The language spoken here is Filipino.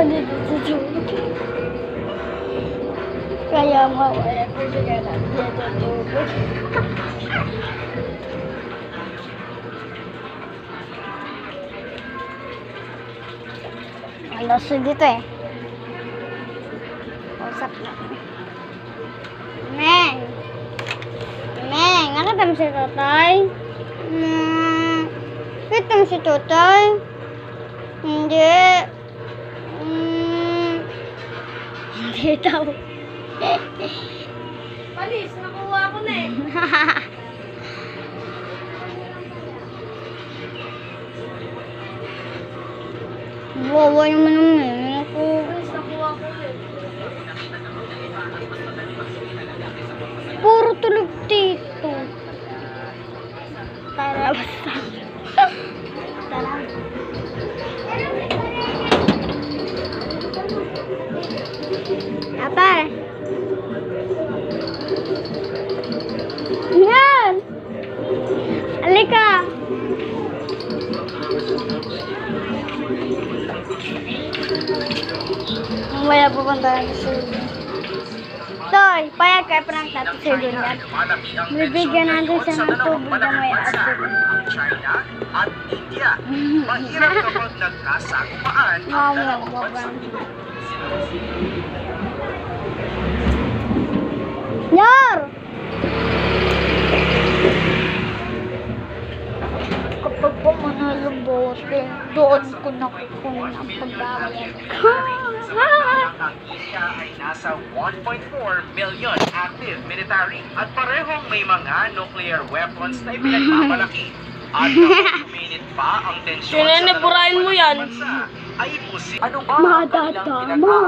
dito sa tubig. Kaya mawala ko siya na dito sa tubig. Alas dito eh. Usap na. Meng! Meng! Nakita mo si Totoy? Nakita mo si Totoy? Hindi. Hindi daw. Palis, nakuha ko na eh. Wawa naman ang ngayon ako. Palis, nakuha ko na eh. Puro tulog dito. Tara, basta. Tara. Apa? Yan! Halika! Mamaya pupunta na sa Sudo. Toy, payag kayo prank natin sa Sudo niya. Bibigyan natin siya ng tubig na may asin. Ang China at India. Mahirap kapag nagkasagupaan ang dalawang bansa. Yar! Kapag po manalong bote, doon ko nakukuha ang pagbabayad. Ang India ay nasa 1.4 million active military at parehong may mga nuclear weapons na ipinagmamalaki. At kapag uminit pa ang tensyon Sinene, burahin mo yan. bansa, ay posible. Ano ba ang Madadama. kanilang ginagawa?